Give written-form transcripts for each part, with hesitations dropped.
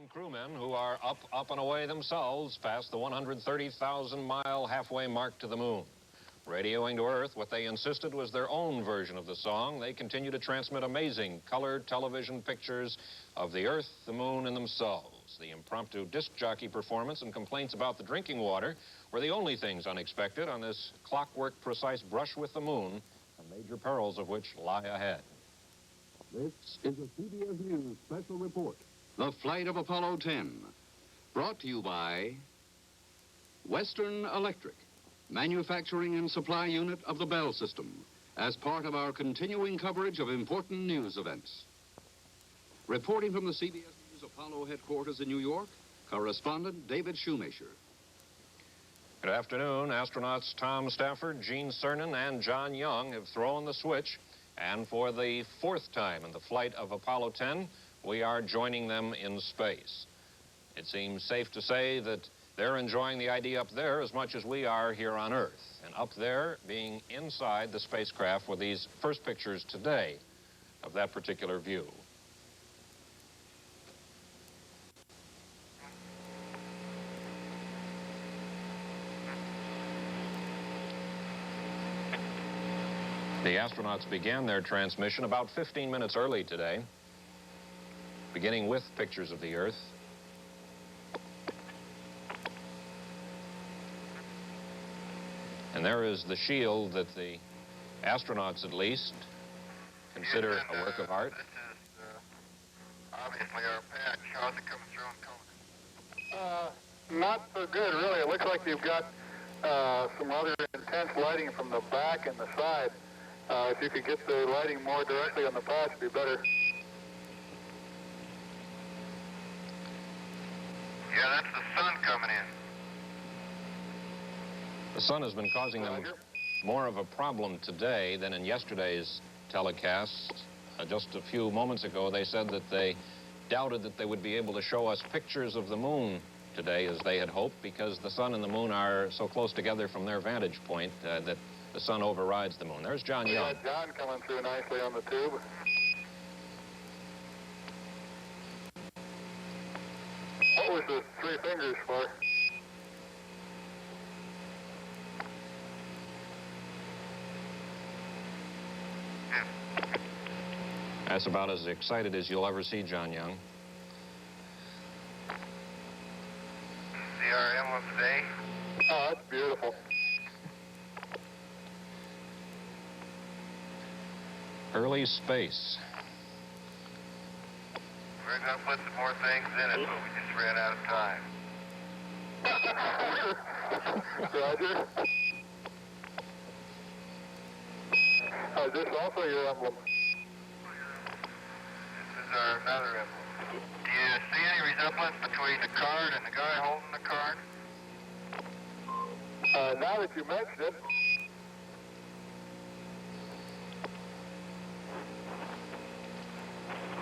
Crewmen who are up and away themselves past the 130,000-mile halfway mark to the moon. Radioing to Earth, what they insisted was their own version of the song. They continue to transmit amazing colored television pictures of the Earth, the moon, and themselves. The impromptu disc jockey performance and complaints about the drinking water were the only things unexpected on this clockwork-precise brush with the moon, the major perils of which lie ahead. This is a CBS News special report. The flight of Apollo 10, brought to you by Western Electric, manufacturing and supply unit of the Bell System, as part of our continuing coverage of important news events. Reporting from the CBS News Apollo headquarters in New York, correspondent David Shoemaker. Good afternoon. Astronauts Tom Stafford, Gene Cernan, and John Young have thrown the switch, and for the fourth time in the flight of Apollo 10, we are joining them in space. It seems safe to say that they're enjoying the idea up there as much as we are here on Earth. And up there, being inside the spacecraft, were these first pictures today of that particular view. The astronauts began their transmission about 15 minutes early today, beginning with pictures of the Earth. And there is the shield that the astronauts, at least, consider a work of art. This is obviously our patch. How's it coming through on color? Not so good, really. It looks like you've got some rather intense lighting from the back and the side. If you could get the lighting more directly on the patch, it'd be better. Yeah, that's the sun coming in. The sun has been causing them more of a problem today than in yesterday's telecast. Just a few moments ago, they said that they doubted that they would be able to show us pictures of the moon today as they had hoped, because the sun and the moon are so close together from their vantage point that the sun overrides the moon. There's John Young. Yeah, John coming through nicely on the tube. What was the three fingers for? That's about as excited as you'll ever see John Young. See our emblem today? Oh, that's beautiful. Early space. We're going to put some more things in it, but we just ran out of time. Roger. Is this also your emblem? This is our another emblem. Do you see any resemblance between the card and the guy holding the card? Now that you mention it.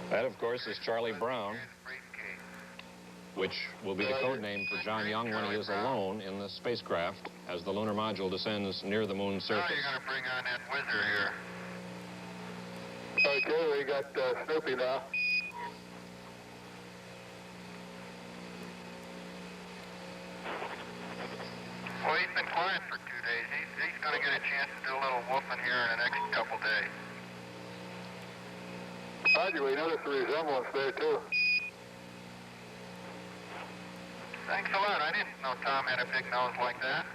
That, of course, is Charlie Brown, which will be the code name for John Young when he is alone in the spacecraft as the lunar module descends near the moon's surface. Now you're going to bring on that whizzer here. Okay, we got Snoopy now. Well, he's been quiet for 2 days. He's going to get a chance to do a little woofing here in the next couple days. Roger, we noticed the resemblance there, too. Thanks a lot. I didn't know Tom had a big nose like that.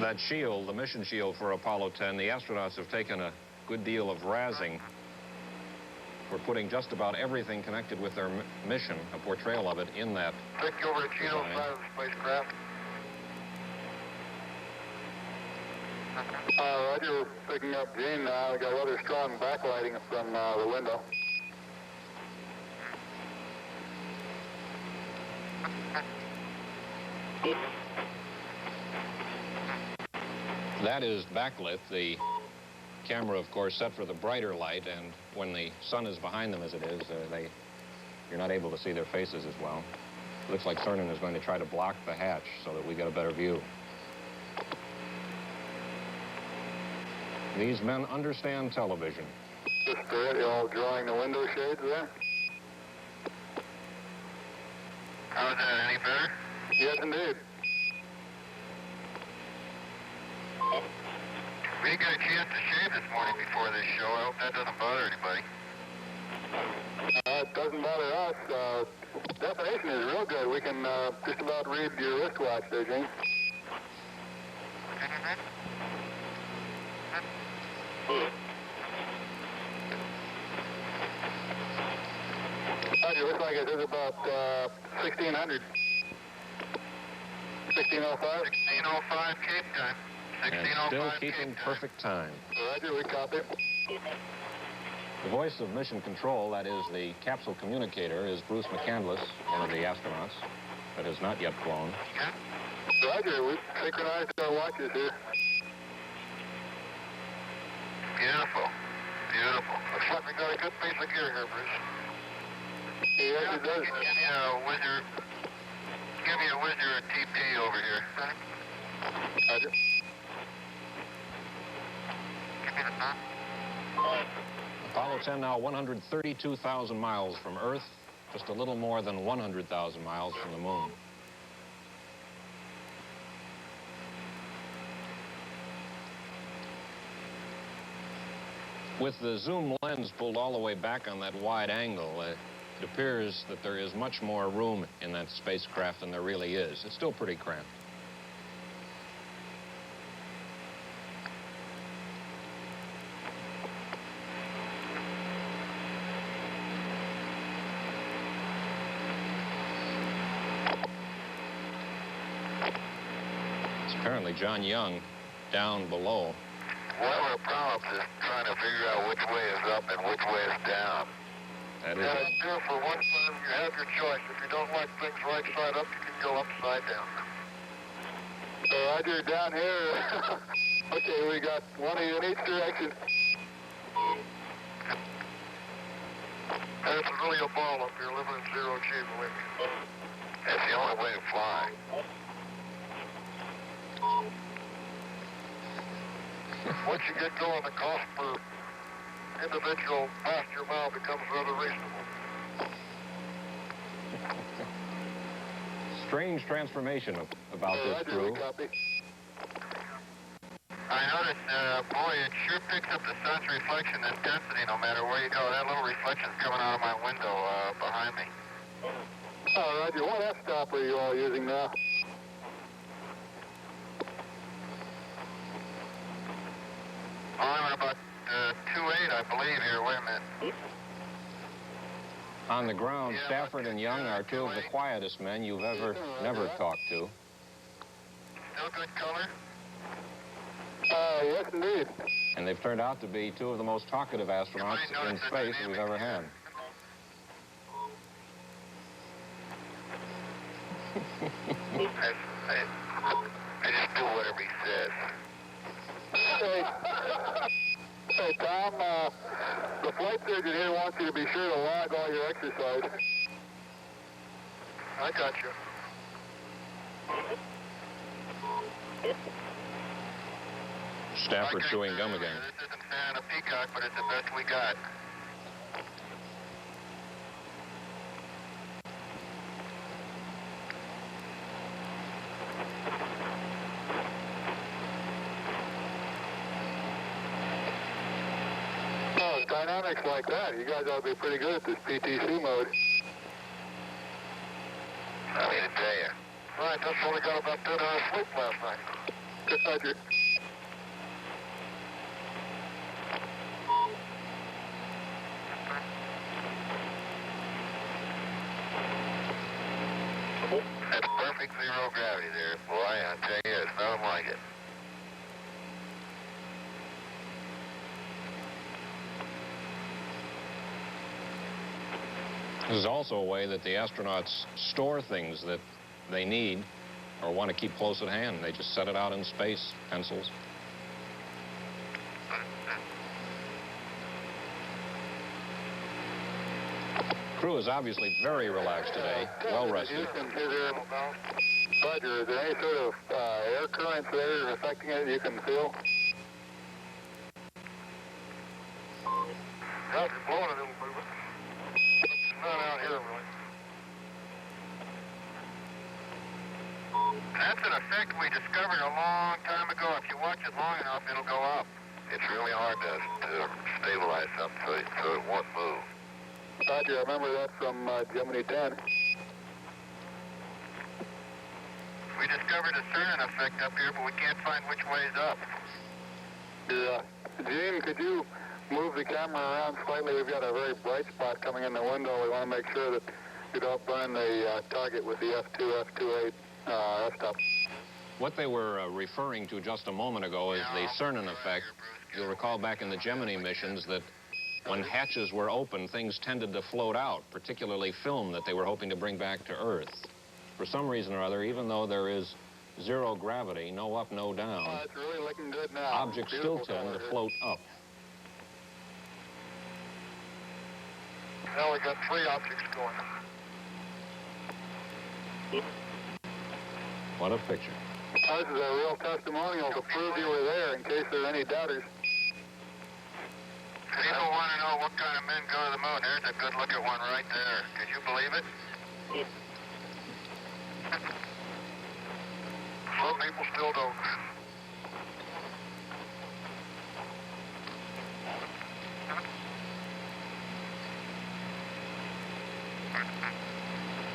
That shield, the mission shield for Apollo 10, the astronauts have taken a good deal of razzing for putting just about everything connected with their mission, a portrayal of it, in that Click over at Chino's side of the spacecraft. Roger, we're picking up Gene now. We got rather strong backlighting from the window. That is backlit. The camera, of course, set for the brighter light, and when the sun is behind them as it is, you're not able to see their faces as well. Looks like Cernan is going to try to block the hatch so that we get a better view. These men understand television. Just you all drawing the window shades there. How's that, any better? Yes, indeed. We didn't get a chance to shave this morning before this show. I hope that doesn't bother anybody. It doesn't bother us. Definition is real good. We can just about read your wristwatch there, Gene. It looks like it is about 1600. 1605? 1605 Cape time. And still keeping perfect time. Roger, we copy. The voice of Mission Control, that is the capsule communicator, is Bruce McCandless, one of the astronauts that has not yet flown. Roger, we've synchronized our watches here. Beautiful. Beautiful. Looks like we got a good piece of gear here, Bruce. Yes, it does. Give me a whizzer and TP over here. Roger. Give me the phone. Apollo 10 now 132,000 miles from Earth, just a little more than 100,000 miles from the moon. With the zoom lens pulled all the way back on that wide angle, it appears that there is much more room in that spacecraft than there really is. It's still pretty cramped. It's apparently John Young down below. One of our problems is trying to figure out which way is up and which way is down. That is And for one time, you have your choice. If you don't like things right side up, you can go upside down. So Roger, down here. Okay, we got one in each direction. That's really a ball up here, living in zero G, believe me. That's the only way to fly. Once you get going, the cost per individual passenger mile becomes rather reasonable. strange transformation about this crew. I noticed, boy, it sure picks up the sun's reflection intensity no matter where you go. That little reflection's coming out of my window behind me. Oh, Roger, what f-stop are you all using now? I'm at about 2.8, I believe, here. Wait a minute. On the ground, Stafford and Young are two of the quietest men you've never talked to. Still good color? Yes, indeed. And they've turned out to be two of the most talkative astronauts in space we've ever had. I just do whatever he says. Hey, Tom, the flight surgeon here wants you to be sure to log all your exercise. I got you. Stafford chewing gum again. This isn't Santa Peacock, but it's the best we got. Oh, dynamics like that. You guys ought to be pretty good at this PTC mode. I mean to tell you. Right, that's only got about 10 hours sleep last night. Good, Roger. That's perfect zero gravity there, boy. I tell you, it's nothing like it. This is also a way that the astronauts store things that they need or want to keep close at hand. They just set it out in space, pencils. Crew is obviously very relaxed today, well rested. Roger, is there any sort of air currents there affecting it you can feel? Yeah, if you're blowing it, it'll move it. Not out here, really. That's an effect we discovered a long time ago. If you watch it long enough, it'll go up. It's really hard to stabilize something so it won't move. Roger, I remember that from Gemini 10. We discovered a certain effect up here, but we can't find which way is up. Yeah. Gene, could you move the camera around slightly? We've got a very bright spot coming in the window. We want to make sure that you don't burn the target with the F2, F28 f-stop. What they were referring to just a moment ago is the Cernan effect. You'll recall back in the Gemini missions that when hatches were open, things tended to float out, particularly film that they were hoping to bring back to Earth. For some reason or other, even though there is zero gravity, no up, no down, It's really looking good now. objects still tend to float up. Now we got 3 objects going. What a picture. This is a real testimonial to prove you were there in case there are any doubters. People want to know what kind of men go to the moon. There's a good look at one right there. Can you believe it? Some people still don't.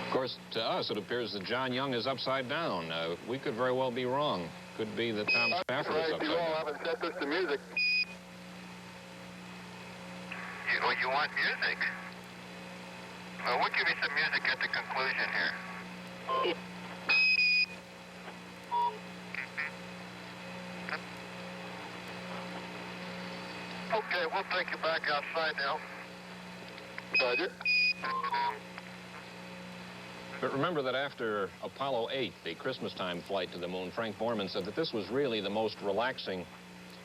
Of course, to us, it appears that John Young is upside down. We could very well be wrong. Could be that Tom Stafford is upside You all down. haven't set this to music. You want music? Well, we'll give you some music at the conclusion here. Okay, we'll take you back outside now. Roger. But remember that after Apollo 8, the Christmas time flight to the moon, Frank Borman said that this was really the most relaxing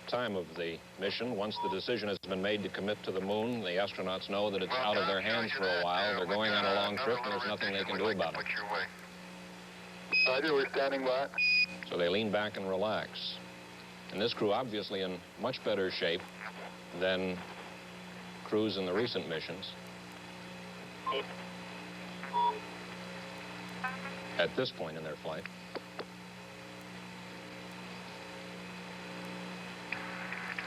time of the mission. Once the decision has been made to commit to the moon, the astronauts know that it's out of their hands for a while. They're going on a long trip, and there's nothing they can do about it. Roger, we're standing by. So they lean back and relax. And this crew obviously in much better shape than crews in the recent missions. At this point in their flight.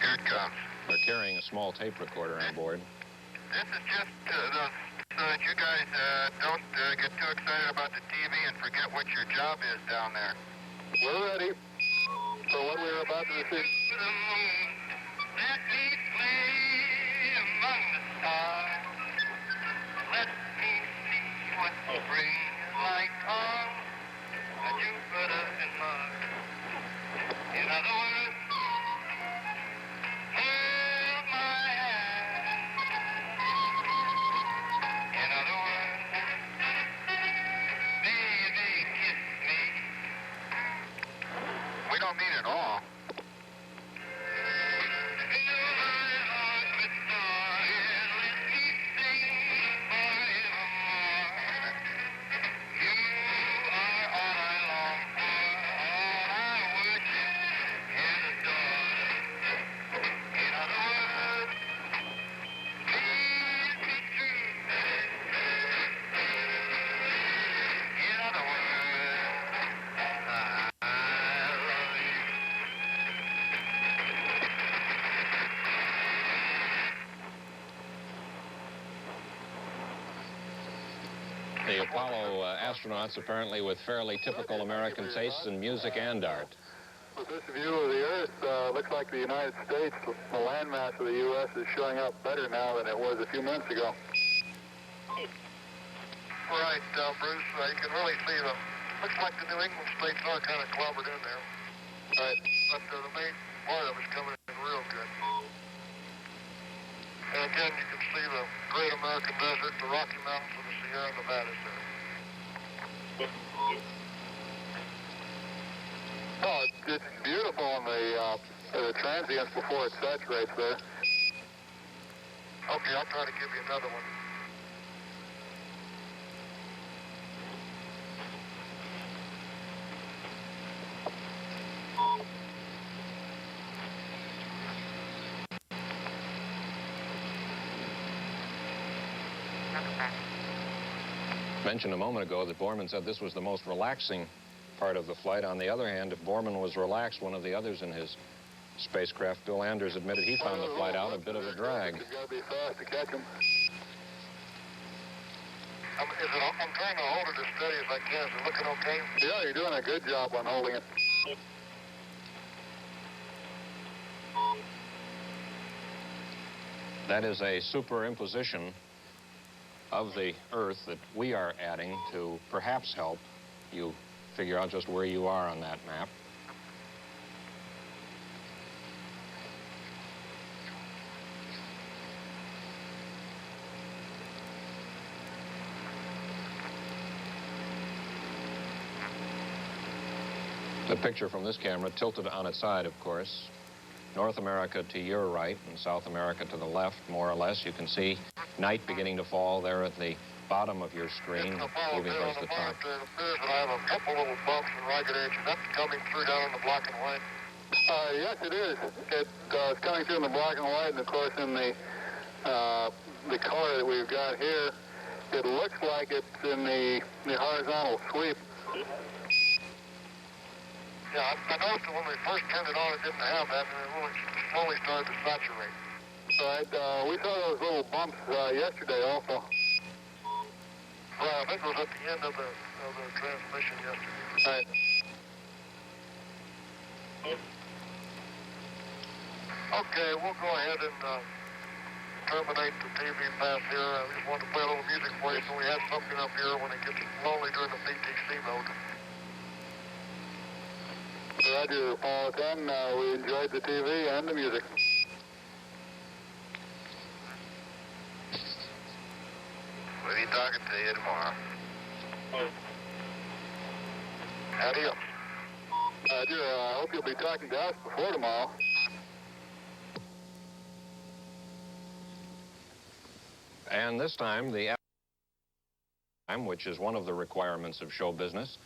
Here it comes. They're carrying a small tape recorder on board. This is just so that you guys don't get too excited about the TV and forget what your job is down there. We're ready for what we're about to receive. Let me play among the stars. Let me see what spring is like on Jupiter and Mars. In other words, hold my hand. In other words, baby, kiss me. We don't mean it all. The Apollo astronauts, apparently with fairly typical American tastes in music and art. With this view of the Earth, looks like the United States, the landmass of the U.S. is showing up better now than it was a few minutes ago. Right, Bruce, you can really see them. Looks like the New England states are kind of clobbered in there. Right, but the main part of it's coming in real good. And again, you can see the great American desert, the Rocky Mountains, and the Sierra Nevadas there. Oh, it's beautiful on the transients before it saturates there. Okay, I'll try to give you another one. Mentioned a moment ago that Borman said this was the most relaxing part of the flight. On the other hand, if Borman was relaxed, one of the others in his spacecraft, Bill Anders, admitted he found the flight out a bit of a drag. You've got to be fast to catch him. I'm trying to hold it as steady as I can. Is it looking okay? Yeah, you're doing a good job on holding it. That is a superimposition of the Earth that we are adding to perhaps help you figure out just where you are on that map. The picture from this camera tilted on its side, of course. North America to your right and South America to the left, more or less. You can see night beginning to fall there at the bottom of your screen, moving towards the top. It appears that I have a couple little bumps and ragged edges. That's coming through down in the black and white. Yes, it is. It's coming through in the black and white, and of course in the color that we've got here, it looks like it's in the horizontal sweep. Yeah, I noticed that when we first turned it on, it didn't have that, and it really slowly started to saturate. Right, we saw those little bumps yesterday also. Well, I think it was at the end of the transmission yesterday. Right. Okay, we'll go ahead and terminate the TV pass here. I just wanted to play a little music for you so we have something up here when it gets lonely during the PTC mode. Roger, Apollo 10. We enjoyed the TV and the music. We'll be talking to you tomorrow. Adios. Roger, I hope you'll be talking to us before tomorrow. And this time, which is one of the requirements of show business,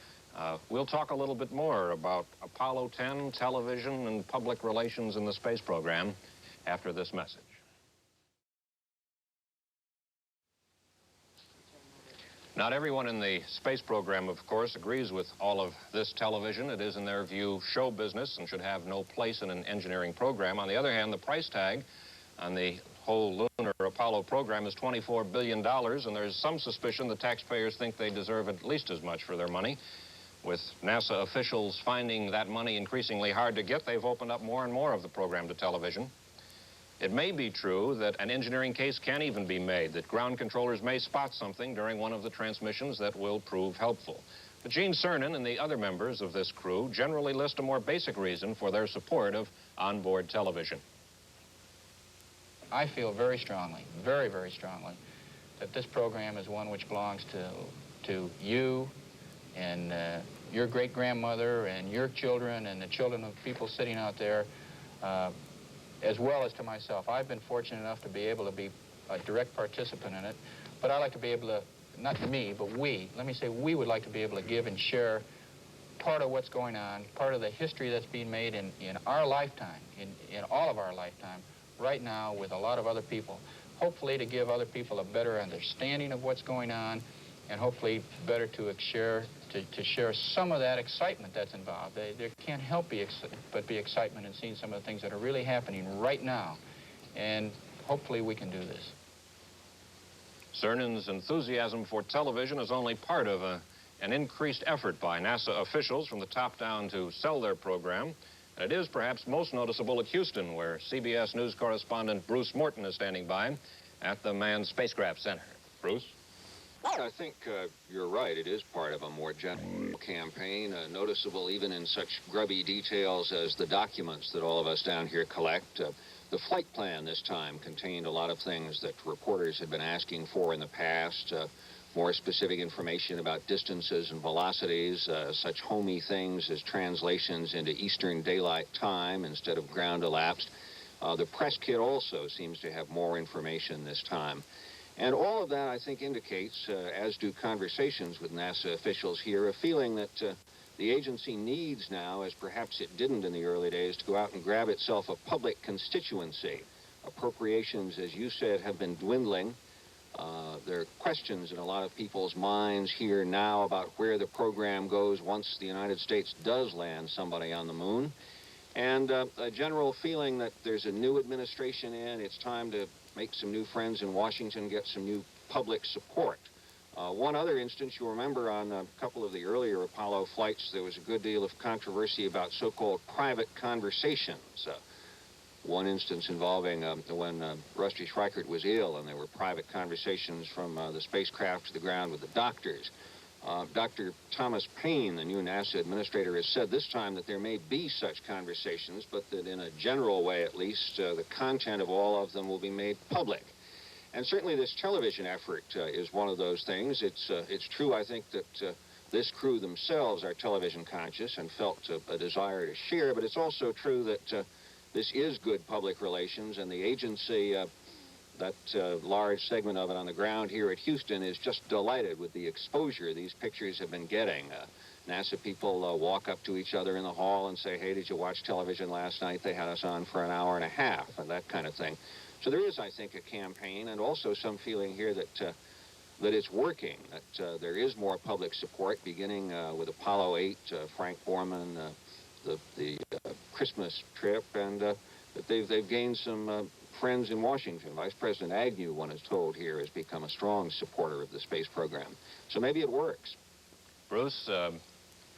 we'll talk a little bit more about Apollo 10, television, and public relations in the space program after this message. Not everyone in the space program, of course, agrees with all of this television. It is, in their view, show business and should have no place in an engineering program. On the other hand, the price tag on the whole lunar Apollo program is $24 billion, and there's some suspicion the taxpayers think they deserve at least as much for their money. With NASA officials finding that money increasingly hard to get, they've opened up more and more of the program to television. It may be true that an engineering case can even be made, that ground controllers may spot something during one of the transmissions that will prove helpful. But Gene Cernan and the other members of this crew generally list a more basic reason for their support of onboard television. I feel very strongly, very, very strongly, that this program is one which belongs to you and your great-grandmother and your children and the children of people sitting out there, as well as to myself. I've been fortunate enough to be able to be a direct participant in it, but I'd like to be able to, not me, but we, let me say we would like to be able to give and share part of what's going on, part of the history that's being made in our lifetime, in all of our lifetime, right now with a lot of other people. Hopefully to give other people a better understanding of what's going on, and hopefully better to share some of that excitement that's involved. There can't help but be excitement in seeing some of the things that are really happening right now. And hopefully we can do this. Cernan's enthusiasm for television is only part of an increased effort by NASA officials from the top down to sell their program. And it is perhaps most noticeable at Houston, where CBS News correspondent Bruce Morton is standing by at the Manned Spacecraft Center. Bruce? I think you're right. It is part of a more general campaign, noticeable even in such grubby details as the documents that all of us down here collect. The flight plan this time contained a lot of things that reporters had been asking for in the past, more specific information about distances and velocities, such homey things as translations into Eastern Daylight Time instead of ground elapsed. The press kit also seems to have more information this time. And all of that, I think, indicates, as do conversations with NASA officials here, a feeling that the agency needs now, as perhaps it didn't in the early days, to go out and grab itself a public constituency. Appropriations, as you said, have been dwindling. There are questions in a lot of people's minds here now about where the program goes once the United States does land somebody on the moon. And a general feeling that there's a new administration in. It's time to make some new friends in Washington, get some new public support. One other instance, you'll remember on a couple of the earlier Apollo flights, there was a good deal of controversy about so-called private conversations. One instance involving when Rusty Schweickart was ill, and there were private conversations from the spacecraft to the ground with the doctors. Dr. Thomas Paine, the new NASA administrator, has said this time that there may be such conversations, but that in a general way, at least, the content of all of them will be made public. And certainly this television effort is one of those things. It's true, I think, that this crew themselves are television conscious and felt a desire to share, but it's also true that this is good public relations, and the agency, that large segment of it on the ground here at Houston, is just delighted with the exposure these pictures have been getting. NASA people walk up to each other in the hall and say, hey, did you watch television last night? They had us on for an hour and a half, and that kind of thing. So there is, I think, a campaign, and also some feeling here that it's working, that there is more public support, beginning with Apollo 8, Frank Borman, the Christmas trip, and that they've gained some friends in Washington. Vice President Agnew, one is told here, has become a strong supporter of the space program. So maybe it works. Bruce,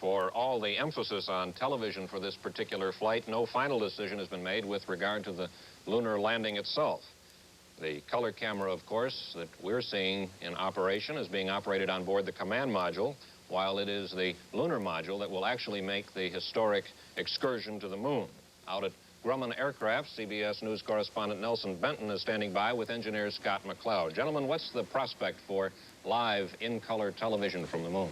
for all the emphasis on television for this particular flight, no final decision has been made with regard to the lunar landing itself. The color camera, of course, that we're seeing in operation is being operated on board the command module, while it is the lunar module that will actually make the historic excursion to the moon. Out at Grumman Aircraft, CBS News correspondent Nelson Benton is standing by with engineer Scott McLeod. Gentlemen, what's the prospect for live in-color television from the moon?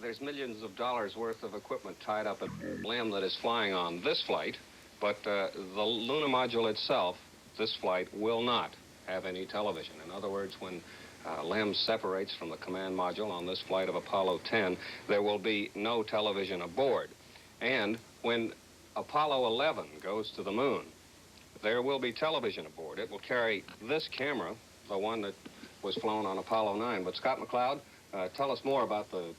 There's millions of dollars worth of equipment tied up at LEM that is flying on this flight, but the lunar module itself, this flight, will not have any television. In other words, when LEM separates from the command module on this flight of Apollo 10, there will be no television aboard. And when Apollo 11 goes to the moon, there will be television aboard. It will carry this camera, the one that was flown on Apollo 9. But Scott McLeod, tell us more about the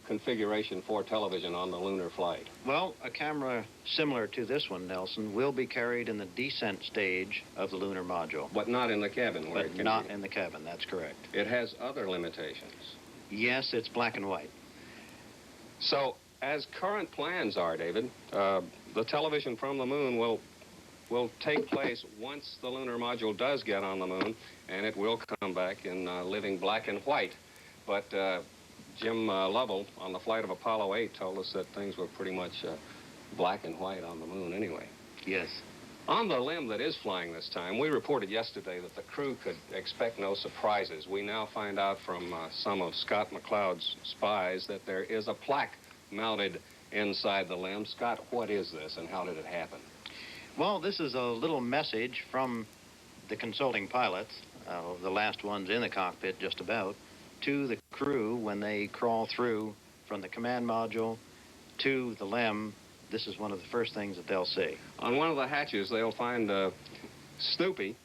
configuration for television on the lunar flight. Well, a camera similar to this one, Nelson, will be carried in the descent stage of the lunar module. But not in the cabin, where it can not be. in the cabin, that's correct. It has other limitations. Yes, it's black and white. So, as current plans are, David, the television from the moon will take place once the lunar module does get on the moon, and it will come back in living black and white. But Jim Lovell, on the flight of Apollo 8, told us that things were pretty much black and white on the moon anyway. Yes. On the LEM that is flying this time, we reported yesterday that the crew could expect no surprises. We now find out from some of Scott McLeod's spies that there is a plaque mounted inside the LEM. Scott, what is this, and how did it happen? Well, this is a little message from the consulting pilots, the last ones in the cockpit just about, to the crew when they crawl through from the command module to the LEM. This is one of the first things that they'll see. On one of the hatches, they'll find Snoopy,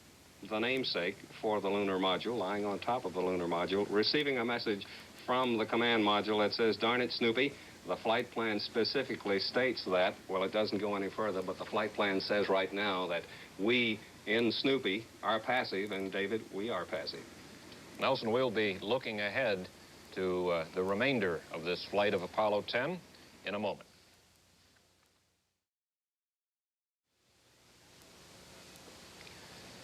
the namesake for the lunar module, lying on top of the lunar module, receiving a message from the command module that says, "Darn it, Snoopy, the flight plan specifically states that," well, it doesn't go any further, but the flight plan says right now that we in Snoopy are passive, and David, we are passive. Nelson, we'll be looking ahead to the remainder of this flight of Apollo 10 in a moment.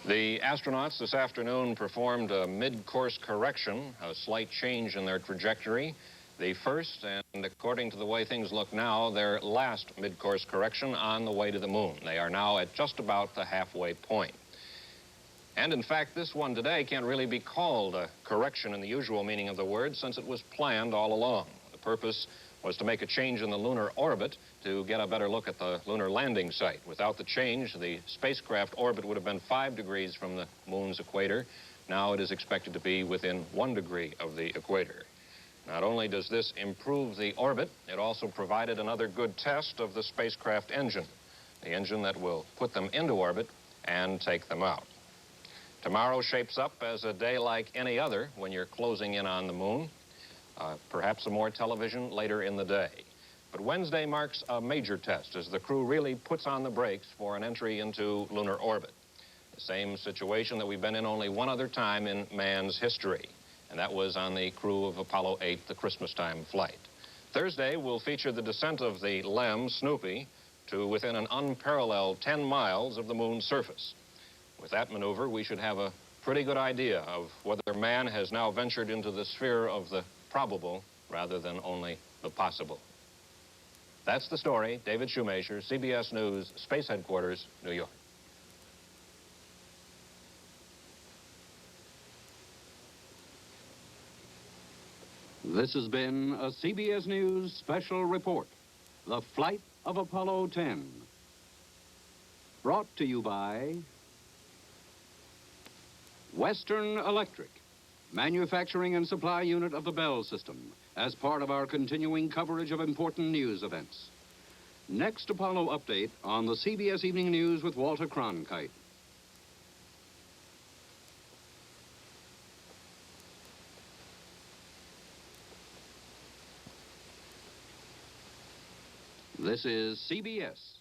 The astronauts this afternoon performed a mid-course correction, a slight change in their trajectory. The first, and according to the way things look now, their last mid-course correction on the way to the moon. They are now at just about the halfway point. And in fact, this one today can't really be called a correction in the usual meaning of the word, since it was planned all along. The purpose was to make a change in the lunar orbit to get a better look at the lunar landing site. Without the change, the spacecraft orbit would have been 5 degrees from the moon's equator. Now it is expected to be within 1 degree of the equator. Not only does this improve the orbit, it also provided another good test of the spacecraft engine, the engine that will put them into orbit and take them out. Tomorrow shapes up as a day like any other when you're closing in on the moon. Perhaps some more television later in the day. But Wednesday marks a major test as the crew really puts on the brakes for an entry into lunar orbit. The same situation that we've been in only one other time in man's history, and that was on the crew of Apollo 8, the Christmas time flight. Thursday will feature the descent of the LEM, Snoopy, to within an unparalleled 10 miles of the moon's surface. With that maneuver, we should have a pretty good idea of whether man has now ventured into the sphere of the probable rather than only the possible. That's the story. David Shoemaker, CBS News, Space Headquarters, New York. This has been a CBS News special report, The Flight of Apollo 10. Brought to you by Western Electric, manufacturing and supply unit of the Bell System, as part of our continuing coverage of important news events. Next Apollo update on the CBS Evening News with Walter Cronkite. This is CBS.